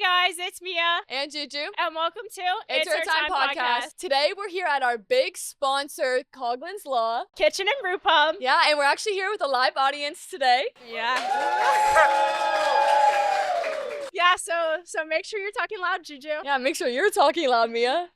guys, it's Mia and Juju, and welcome to It's Our Time podcast. Today we're here at our big sponsor, Coughlin's Law Kitchen and Brew Pub. Yeah, and we're actually here with a live audience today. Yeah. Yeah, so make sure you're talking loud, Juju. Yeah, make sure you're talking loud, Mia.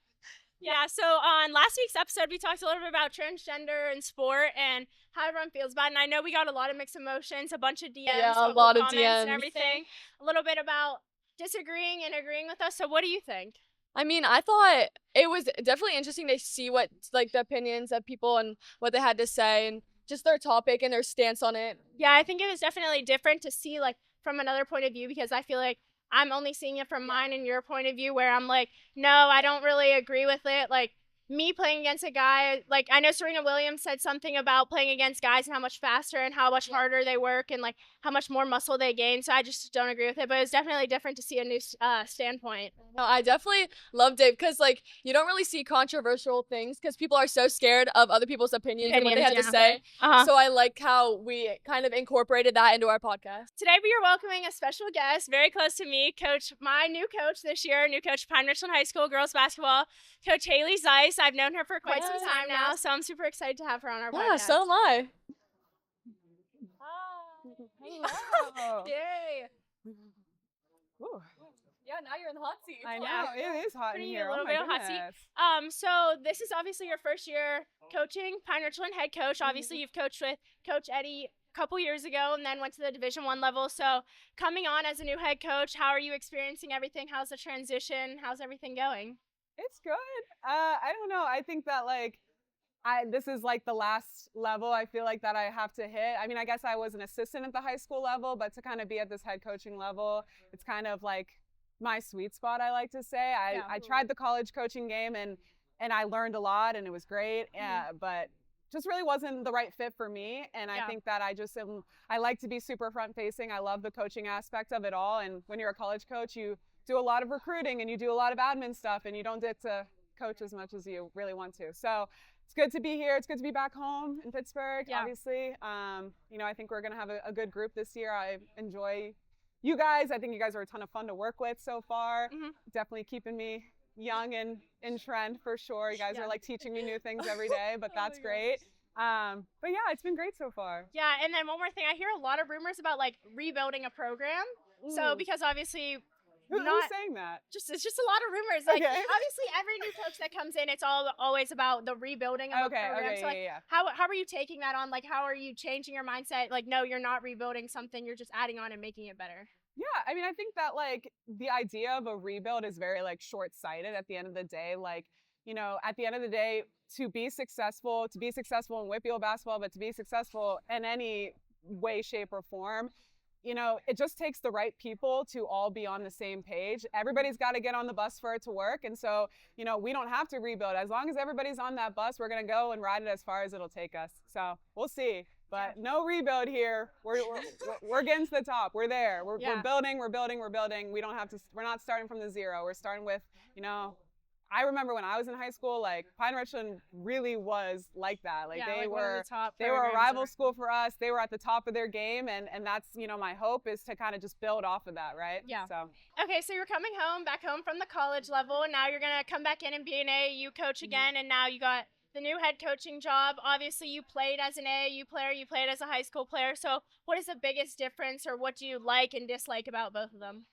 Yeah, so on last week's episode, we talked a little bit about transgender and sport and how everyone feels about it. And I know we got a lot of mixed emotions, a bunch of DMs, yeah, a lot of DMs and everything. A little bit about disagreeing and agreeing with us. So what do you think? I mean, I thought it was definitely interesting to see what, like, the opinions of people and what they had to say and just their topic and their stance on it. Yeah, I think it was definitely different to see, like, from another point of view, because I feel like I'm only seeing it from mine and your point of view, where I'm like, no, I don't really agree with it. Like, me playing against a guy, like, I know Serena Williams said something about playing against guys and how much faster and how much harder they work and, like, how much more muscle they gain. So I just don't agree with it. But it's definitely different to see a new standpoint. No, I definitely loved it because, like, you don't really see controversial things because people are so scared of other people's opinions and what they have to say. So I like how we kind of incorporated that into our podcast. Today we are welcoming a special guest, very close to me, my new coach this year, new coach, Pine Richland High School girls basketball, Coach Hailey Zeise. I've known her for quite some time now, so I'm super excited to have her on our podcast. Yeah, so am I. Hello. Yay. Ooh. Yeah, now you're in the hot seat. I know, it is hot in here. A little oh bit my of hot seat. goodness. So this is obviously your first year coaching, Pine Richland head coach. Obviously, you've coached with Coach Eddie a couple years ago and then went to the Division I level. So coming on as a new head coach, how are you experiencing everything? How's the transition? How's everything going? It's good. I don't know. I think that, like, this is like the last level I feel like that I have to hit. I mean, I guess I was an assistant at the high school level, but to kind of be at this head coaching level, it's kind of like my sweet spot, I like to say. I tried the college coaching game and I learned a lot and it was great, but just really wasn't the right fit for me. And I think that I like to be super front facing. I love the coaching aspect of it all. And when you're a college coach, you do a lot of recruiting and you do a lot of admin stuff and you don't get to coach as much as you really want to. So it's good to be here. It's good to be back home in Pittsburgh, obviously. I think we're going to have a good group this year. I enjoy you guys. I think you guys are a ton of fun to work with so far. Definitely keeping me young and in trend for sure. You guys are like teaching me new things every day, but that's great. But yeah, it's been great so far. Yeah, and then one more thing. I hear a lot of rumors about, like, rebuilding a program. So because obviously... Who's saying that? It's just a lot of rumors. Like, obviously, every new coach that comes in, it's always about the rebuilding of a program. So, like, how are you taking that on? Like, how are you changing your mindset? Like, no, you're not rebuilding something. You're just adding on and making it better. Yeah, I mean, I think that, like, the idea of a rebuild is very, like, short-sighted at the end of the day. Like, at the end of the day, to be successful in Whitfield basketball, but to be successful in any way, shape, or form, it just takes the right people to all be on the same page. Everybody's got to get on the bus for it to work. And so, we don't have to rebuild. As long as everybody's on that bus, we're going to go and ride it as far as it'll take us. So we'll see. But no rebuild here. We're getting to the top. We're there. We're building. We're not starting from the zero. We're starting with, I remember when I was in high school, like, Pine Richland really was like that. Like, they were a rival school for us. They were at the top of their game, and that's, my hope is to kind of just build off of that, right? Yeah. So. Okay, so you're coming back home from the college level, and now you're gonna come back in and be an AAU coach again, and now you got the new head coaching job. Obviously, you played as an AAU player, you played as a high school player. So, what is the biggest difference, or what do you like and dislike about both of them?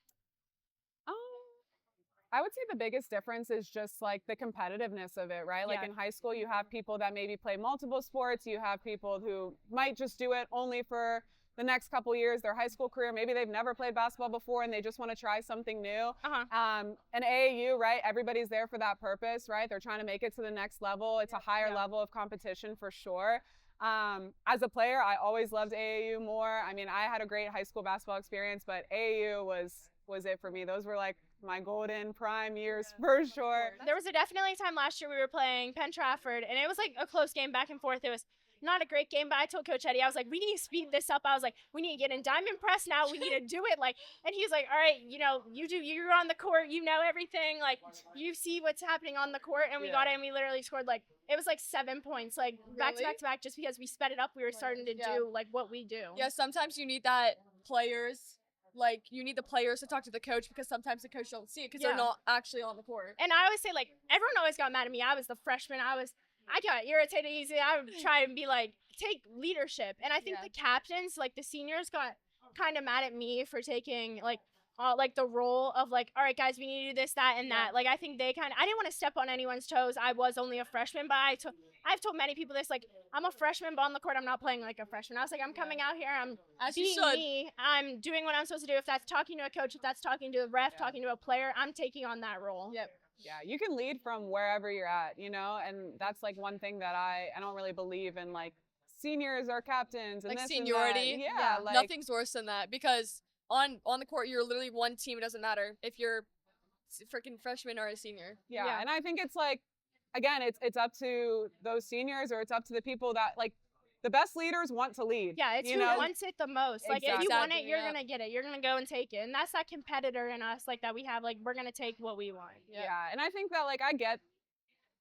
I would say the biggest difference is just, like, the competitiveness of it, right? Like, in high school, you have people that maybe play multiple sports. You have people who might just do it only for the next couple years, their high school career. Maybe they've never played basketball before and they just want to try something new. And AAU, right? Everybody's there for that purpose, right? They're trying to make it to the next level. It's a higher level of competition for sure. As a player, I always loved AAU more. I mean, I had a great high school basketball experience, but AAU was it for me. Those were, like, my golden prime years for sure. There was definitely a time last year we were playing Penn Trafford, and it was, like, a close game back and forth. It was not a great game, but I told Coach Eddie, I was like, we need to speed this up. I was like, we need to get in diamond press now. We need to do it. Like, and he's like, all right, you're on the court, everything. Like, you see what's happening on the court, and we got it, and we literally scored, like, it was like 7 points, like, back to back to back, just because we sped it up. We were starting to do, like, what we do. Yeah, sometimes you need that players like you need the players to talk to the coach because sometimes the coach don't see it because they're not actually on the court. And I always say, like, everyone always got mad at me. I was the freshman. I got irritated easily. I would try and be like, take leadership. And I think the captains, like the seniors, got kind of mad at me for taking like the role of like, all right, guys, we need to do this, that, and that. Like, I think I didn't want to step on anyone's toes. I was only a freshman, but I've told many people this, like, I'm a freshman, but on the court, I'm not playing like a freshman. I was like, I'm coming out here, I'm being me, I'm doing what I'm supposed to do. If that's talking to a coach, if that's talking to a ref, talking to a player, I'm taking on that role. Yep. Yeah, you can lead from wherever you're at, you know, and that's like one thing that I don't really believe in, like seniors or captains and like this seniority. And that. Yeah, like nothing's worse than that because on the court you're literally one team. It doesn't matter if you're freaking freshman or a senior. Yeah, and I think it's like, again, it's up to those seniors or it's up to the people that like. The best leaders want to lead. Yeah, it's who wants it the most. Like, if you want it, you're going to get it. You're going to go and take it. And that's that competitor in us, like, that we have. Like, we're going to take what we want. Yeah, and I think that, like, I get,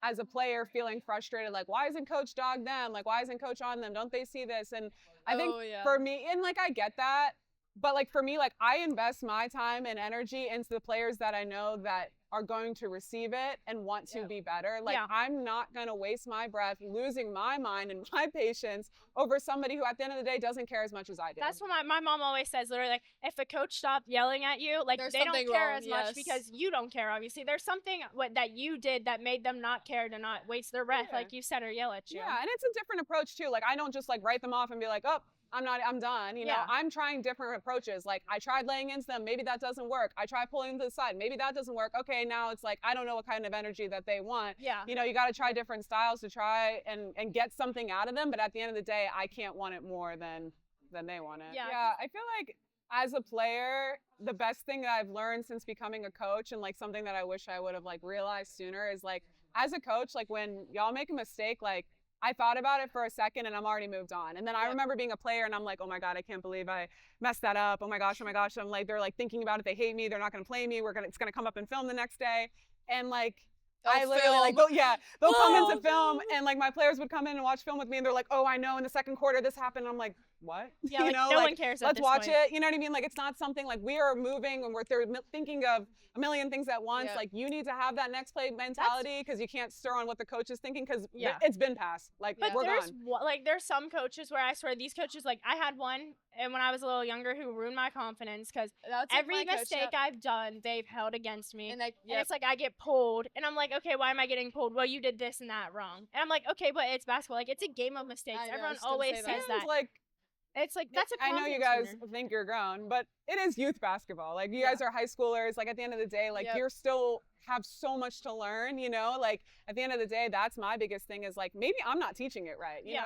as a player, feeling frustrated. Like, why isn't coach dog them? Like, why isn't coach on them? Don't they see this? And I think for me, and, like, I get that. But, like, for me, like, I invest my time and energy into the players that I know that are going to receive it and want to be better. Like, I'm not going to waste my breath losing my mind and my patience over somebody who at the end of the day doesn't care as much as I do. That's what my mom always says, literally, like, if a coach stopped yelling at you, like, they don't care as much because you don't care, obviously. There's something that you did that made them not care to not waste their breath, like you said, or yell at you. Yeah, and it's a different approach too. Like, I don't just like write them off and be like, oh, I'm done. You know, I'm trying different approaches. Like, I tried laying into them. Maybe that doesn't work. I tried pulling them to the side. Maybe that doesn't work. Okay, now it's like, I don't know what kind of energy that they want. Yeah. You know, you got to try different styles to try and get something out of them. But at the end of the day, I can't want it more than they want it. Yeah. I feel like as a player, the best thing that I've learned since becoming a coach and like something that I wish I would have like realized sooner is like, as a coach, like when y'all make a mistake, like, I thought about it for a second and I'm already moved on. And then I remember being a player and I'm like, oh my God, I can't believe I messed that up. Oh my gosh. I'm like, they're like thinking about it. They hate me. They're not going to play me. It's going to come up in film the next day. And like, I literally like, they'll come into film and like my players would come in and watch film with me and they're like, oh, I know in the second quarter this happened. And I'm like, what? Yeah, you like, know, no one cares. Let's watch it. You know what I mean? Like, it's not something like we are moving and they're thinking of a million things at once. Like, you need to have that next play mentality because you can't stir on what the coach is thinking because it's been passed. Like, we're gone. Like, there's some coaches where I swear these coaches, like, I had one and when I was a little younger who ruined my confidence because every mistake I've done, they've held against me. And it's like I get pulled and I'm like, okay, why am I getting pulled? Well, you did this and that wrong. And I'm like, okay, but it's basketball. Like, it's a game of mistakes. Everyone always says that. It's like, that's a I know you guys think you're grown, but it is youth basketball. Like, you guys are high schoolers. Like, at the end of the day, like, you're still have so much to learn, you know? Like, at the end of the day, that's my biggest thing is, like, maybe I'm not teaching it right. You know?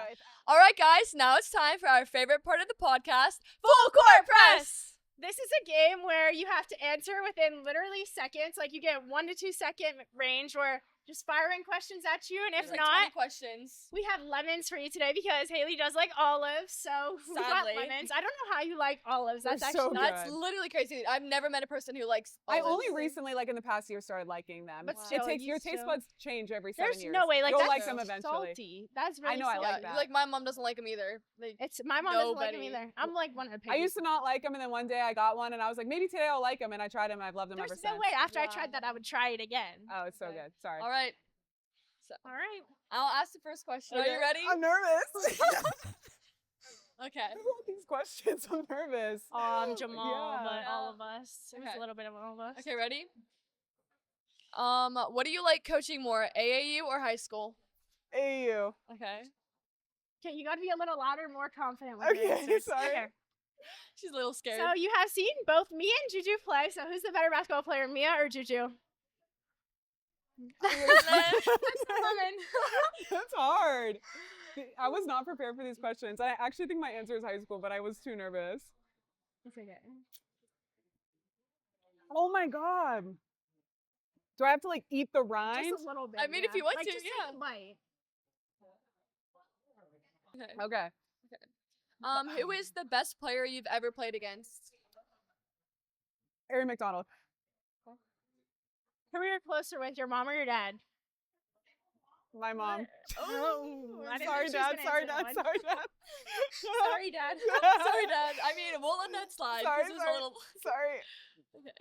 All right, guys, now it's time for our favorite part of the podcast, Full Court Press. This is a game where you have to answer within literally seconds. Like, you get 1 to 2 second range where just firing questions at you, and if not, 20 questions. We have lemons for you today because Hailey does like olives, so we got lemons. I don't know how you like olives. That's actually that's literally crazy. I've never met a person who likes olives. I only recently, like in the past year, started liking them. But still, your taste buds change every 7 years. There's no way, like, you'll that's like them eventually. Salty. That's really I know, salty. I like that. Like, my mom doesn't like them either. Like, my mom doesn't like them either. I'm like one of the I used to not like them, and then one day I got one, and I was like, maybe today I'll like them, and I tried them, and I've loved them ever since. There's no way after I tried that I would try it again. Oh, it's so good. Sorry. All right. So, all right. I'll ask the first question. Are you ready? I'm nervous. Okay. These questions, I'm nervous. Jamal, but all of us. It was a little bit of all of us. Okay, ready? What do you like coaching more, AAU or high school? AAU. Okay. Okay, you gotta be a little louder, more confident with Okay, sorry. Okay. She's a little scared. So you have seen both me and Juju play. So who's the better basketball player, Mia or Juju? That's hard. I was not prepared for these questions. I actually think my answer is high school, but I was too nervous. It's okay. Oh my God. Do I have to like eat the rind? Just a little bit. I mean, if you want like, to, just take a bite. Okay. Who is the best player you've ever played against? Aaron McDonald. Who are you closer with, your mom or your dad? My mom. Oh, Sorry, Dad. Sorry, Dad. Sorry, Dad. Sorry, Dad. Sorry, Dad. I mean, we'll let that slide. Sorry, This is sorry. a little... Sorry. Okay.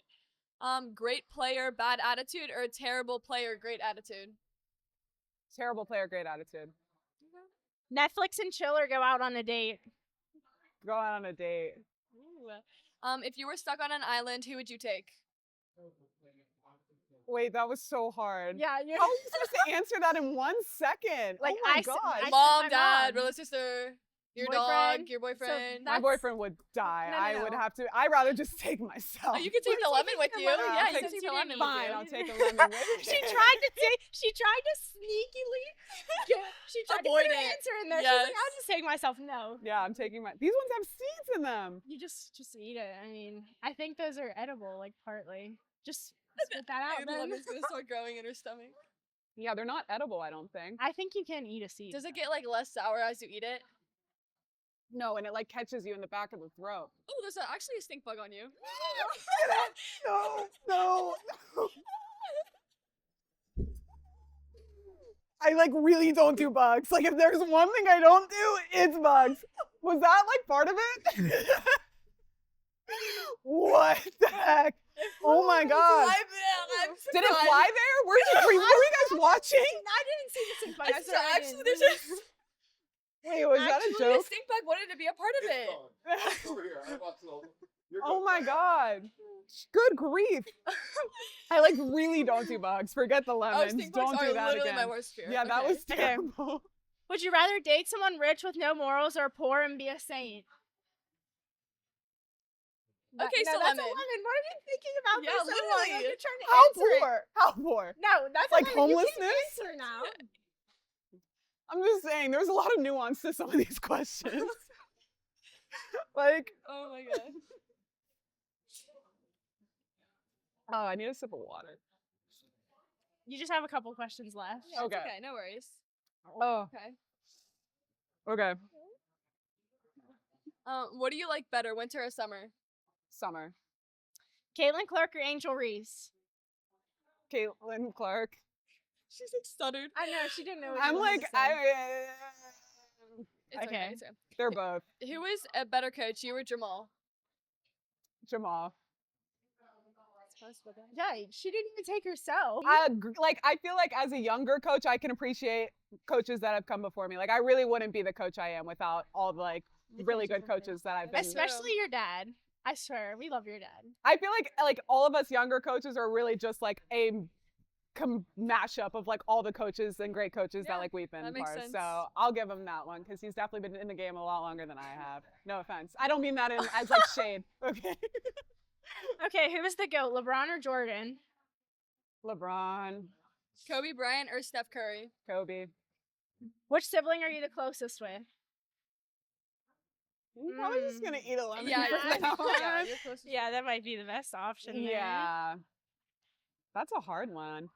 Great player, bad attitude, or terrible player, great attitude? Terrible player, great attitude. Netflix and chill or go out on a date? Go out on a date. Ooh. If you were stuck on an island, who would you take? Wait, that was so hard. Yeah, you're How are you supposed to answer that in 1 second? Like, oh my I god. said Mom, my dad, mom. brother, sister, your Boyfriend. dog, your boyfriend. My boyfriend would die. No, I would have to. I'd rather just take myself. Oh, you can take the lemon with you. lemon. Yeah, I'll you take can take the the lemon Fine, with you. I'll take a lemon with me. She tried to sneakily she tried Avoid to put her it. answer in there. Yes. She's like, I'll just take myself. No. Yeah, I'm taking my. These ones have seeds in them. You just eat it. I mean, I think those are edible, like partly. Just spit that out The then. lemon's gonna start growing in her stomach. Yeah, they're not edible. I don't think. I think you can eat a seed. Does it get like less sour as you eat it? No, and it like catches you in the back of the throat. Oh, there's actually a stink bug on you. No. I like really don't do bugs. Like if there's one thing I don't do, it's bugs. Was that like part of it? What the heck? Oh my god. Did it fly there? Were you guys watching? I didn't see the stink bug. I saw Actually, there's a... Wait, was that a Actually, joke? the stink bug wanted to be a part of it. Over here. I watched all. Oh my god. Good grief. I like really don't do bugs. Forget the lemons. Stink bugs Don't are do that literally again. my worst fear. Yeah, that Okay. was terrible. Would you rather date someone rich with no morals or poor and be a saint? Okay, no, so that's lemon. a lemon. What are you thinking about Yeah, this so long? literally. You're trying to How answer it. poor? How poor? No, that's Like a lemon. You homelessness? can't answer now. I'm just saying, there's a lot of nuance to some of these questions. Like, Oh my god. oh, I need a sip of water. You just have a couple questions left. Yeah, it's Okay. okay, no worries. Oh, Okay. okay. What do you like better, winter or summer? Summer. Caitlin Clark or Angel Reese? Caitlin Clark. She's like stuttered. I know, she didn't know what I'm you wanted like, to say. It's okay. Okay. It's okay. they're both. Who is a better coach, you or Jamal? Jamal. Yeah, she didn't even take herself. I feel like as a younger coach, I can appreciate coaches that have come before me. Like, I really wouldn't be the coach I am without all the like really good coaches that I've been. Especially your dad. I swear, we love your dad. I feel like all of us younger coaches are really just like a mashup of like all the coaches and great coaches that like we've been that makes part. sense. So I'll give him that one because he's definitely been in the game a lot longer than I have. No offense. I don't mean that as like shade. Okay. Okay, who is the GOAT, LeBron or Jordan? LeBron, Kobe Bryant or Steph Curry? Kobe. Which sibling are you the closest with? I'm probably just gonna eat a lemon. Yeah, from yeah, now yeah, on. you're close. Yeah, that might be the best option. there. Yeah. That's a hard one.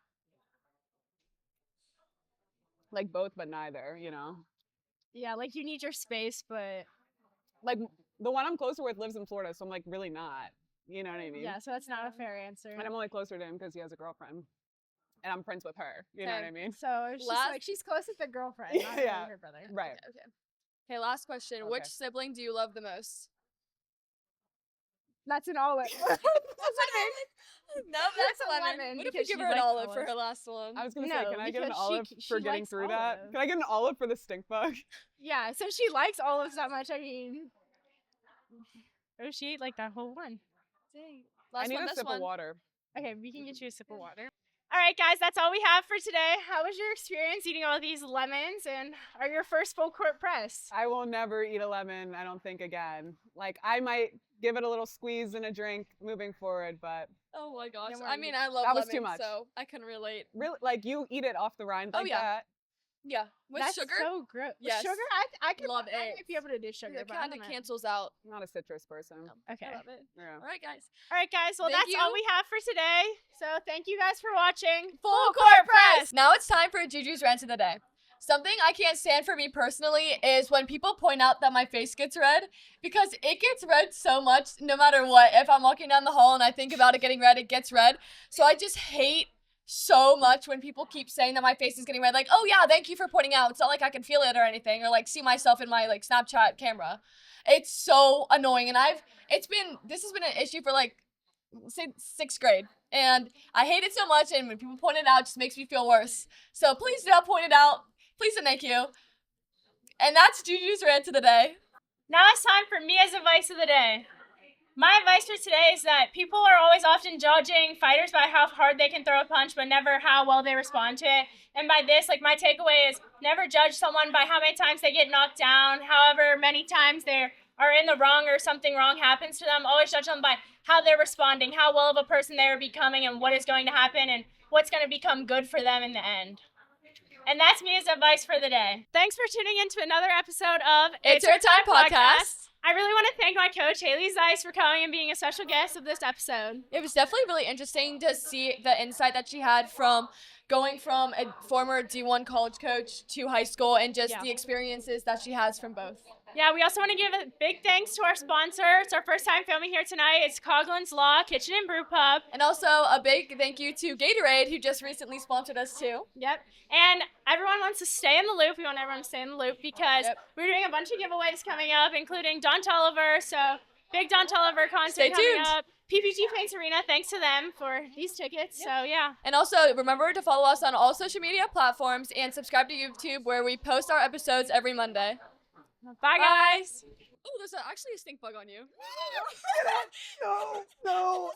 Like both, but neither, you know? Yeah, like you need your space, but Like the one I'm closer with lives in Florida, so I'm like really not. You know what I mean? yeah, so that's not a fair answer. And I'm only closer to him because he has a girlfriend. And I'm friends with her. You know what I Okay. mean? So it's just Last- like she's close with the girlfriend, not really Yeah. her brother. Right. Okay, last question. Which Okay. sibling do you love the most? That's an olive. No, That's that's a lemon. lemon What if we because give she her an likes olive for olives. her last one? I was gonna say, No, can I get an because olive she for getting likes through that? olive. Can I get an olive for the stink bug? Yeah, since she likes olives that much, I mean, oh, she ate like that whole one. Dang. I Last need one, a this sip one. of water. Okay, we can get you a sip of water. All right, guys, that's all we have for today. How was your experience eating all these lemons, and are your first full court press? I will never eat a lemon, I don't think, again. Like, I might give it a little squeeze in a drink moving forward, but Oh my gosh. Then we're I mean, I love That was lemons, too much. so I can relate. really, like, you eat it off the rind like Oh, yeah. that. Yeah. With That's sugar, so gross. Yes. Sugar, I could Love I it. might be able to do sugar, it but I kind don't of know. cancels out. I'm not a citrus person. Okay. I love it. Yeah. All right, guys. All right, guys. Well, Thank that's all you. we have for today. So thank you guys for watching. Full court press. Now it's time for Juju's rant of the day. Something I can't stand for me personally is when people point out that my face gets red, because it gets red so much no matter what. If I'm walking down the hall and I think about it getting red, it gets red. So I just hate so much when people keep saying that my face is getting red. Like, oh yeah, thank you for pointing out. It's not like I can feel it or anything, or like see myself in my like Snapchat camera. It's so annoying, and this has been an issue for like sixth grade, and I hate it so much. And when people point it out, it just makes me feel worse. So please do not point it out. Please and thank you. And that's Juju's rant of the day. Now it's time for Mia's advice of the day. My advice for today is that people are always often judging fighters by how hard they can throw a punch, but never how well they respond to it. And by this, like, my takeaway is never judge someone by how many times they get knocked down, however many times they are in the wrong or something wrong happens to them. Always judge them by how they're responding, how well of a person they are becoming, and what is going to happen, and what's going to become good for them in the end. And that's Mia's advice for the day. Thanks for tuning in to another episode of It's Her Time Podcast. I really want to thank my coach, Hailey Zeise, for coming and being a special guest of this episode. It was definitely really interesting to see the insight that she had from going from a former D1 college coach to high school, and just the experiences that she has from both. Yeah, we also want to give a big thanks to our sponsor. It's our first time filming here tonight. It's Coughlin's Law Kitchen and Brew Pub. And also a big thank you to Gatorade, who just recently sponsored us too. Yep. And everyone wants to stay in the loop. We want everyone to stay in the loop because we're doing a bunch of giveaways coming up, including Don Tolliver. So big Don Tolliver content coming up. PPG Paints Arena, thanks to them for these tickets. So yeah. And also remember to follow us on all social media platforms and subscribe to YouTube, where we post our episodes every Monday. Bye, guys. Oh, there's actually a stink bug on you. No.